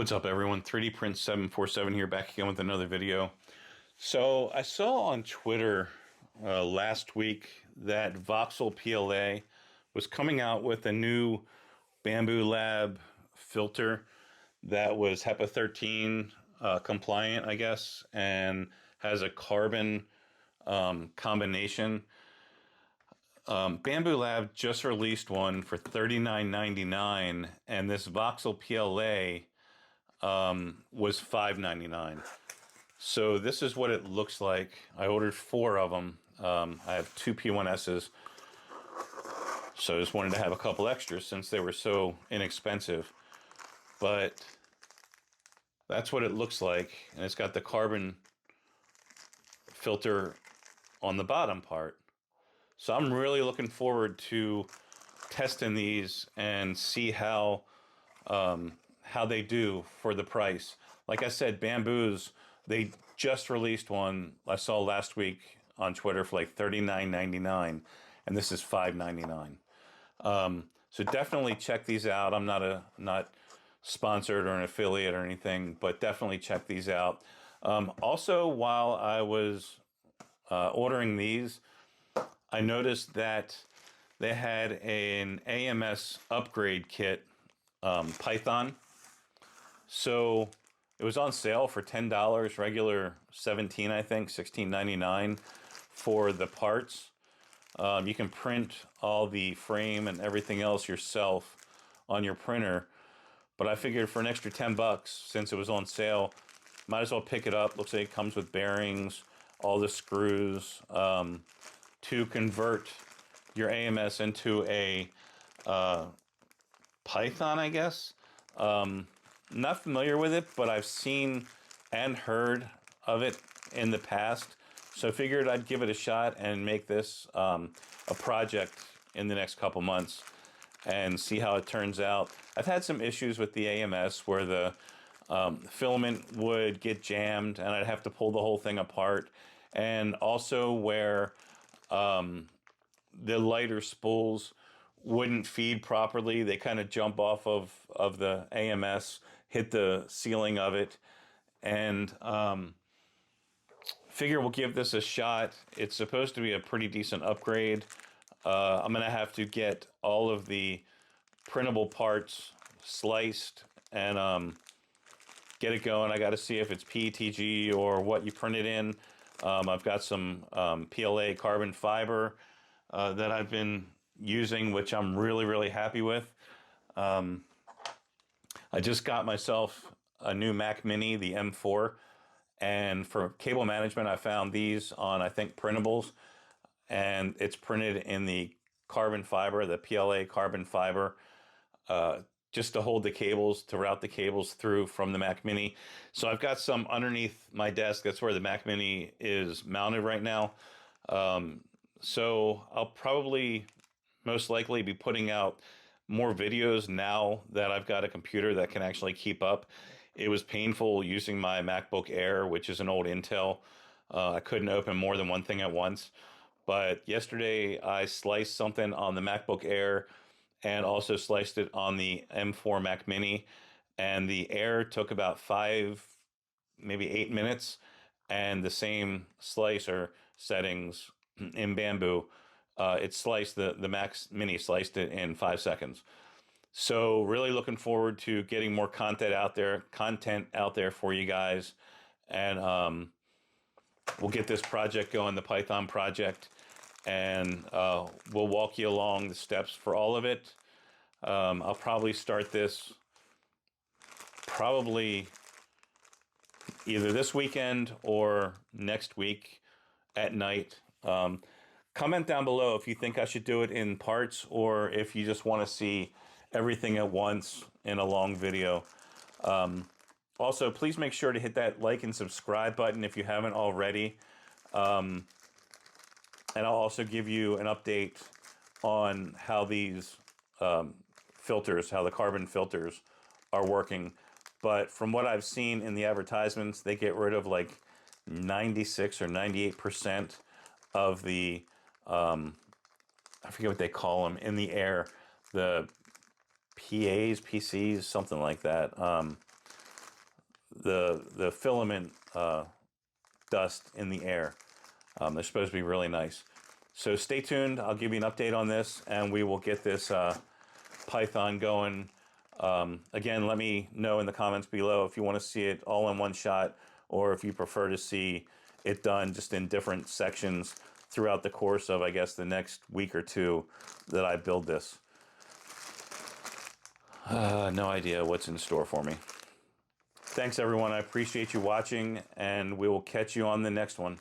What's up, everyone? 3D Print 747 here, back again with another video. So I saw on Twitter last week that Voxel PLA was coming out with a new BambuLab filter that was HEPA 13 compliant, I guess, and has a carbon combination. BambuLab just released one for $39.99, and this Voxel PLA was $5.99. So this is what it looks like. I ordered 4 of them. I have 2 P1Ss, so I just wanted to have a couple extras since they were so inexpensive. But that's what it looks like, and it's got the carbon filter on the bottom part. So I'm really looking forward to testing these and see how they do for the price. Like I said, Bambu's, they just released one I saw last week on Twitter for like $39.99, and this is $5.99. So definitely check these out. I'm not sponsored or an affiliate or anything, but definitely check these out. Also, while I was ordering these, I noticed that they had an AMS upgrade kit, Python. So it was on sale for $10, regular $17, I think, $16.99 for the parts. You can print all the frame and everything else yourself on your printer. But I figured for an extra $10, since it was on sale, might as well pick it up. Looks like it comes with bearings, all the screws, to convert your AMS into a Python, I guess. Not familiar with it, but I've seen and heard of it in the past. So I figured I'd give it a shot and make this a project in the next couple months and see how it turns out. I've had some issues with the AMS where the filament would get jammed and I'd have to pull the whole thing apart. And also where the lighter spools wouldn't feed properly. They kind of jump off of the AMS, hit the ceiling of it, and figure we'll give this a shot. It's supposed to be a pretty decent upgrade. I'm going to have to get all of the printable parts sliced and get it going. I got to see if it's PETG or what you print it in. I've got some PLA carbon fiber that I've been using, which I'm really happy with. I just got myself a new Mac Mini, the M4, and for cable management, I found these on, I think, printables, and it's printed in the carbon fiber, the PLA carbon fiber, just to hold the cables, to route the cables through from the Mac Mini. So I've got some underneath my desk. That's where the Mac Mini is mounted right now. So I'll probably most likely be putting out more videos now that I've got a computer that can actually keep up. It was painful using my MacBook Air, which is an old Intel. I couldn't open more than one thing at once. But yesterday I sliced something on the MacBook Air and also sliced it on the M4 Mac Mini. And the Air took about 5, maybe 8 minutes. And the same slicer settings in Bambu, it sliced the Mac Mini sliced it in 5 seconds. So really looking forward to getting more content out there for you guys, and we'll get this project going, the Python project, and we'll walk you along the steps for all of it. I'll probably start this probably either this weekend or next week at night. Comment down below if you think I should do it in parts or if you just want to see everything at once in a long video. Also, please make sure to hit that like and subscribe button if you haven't already. And I'll also give you an update on how these filters, how the carbon filters are working. But from what I've seen in the advertisements, they get rid of like 96 or 98% of the, I forget what they call them, in the air, the PAs, PCs, something like that. the filament dust in the air. They're supposed to be really nice. So stay tuned. I'll give you an update on this, and we will get this Python going. Again, let me know in the comments below if you want to see it all in one shot, or if you prefer to see it done just in different sections throughout the course of, I guess, the next week or two that I build this. No idea what's in store for me. Thanks, everyone. I appreciate you watching, and we will catch you on the next one.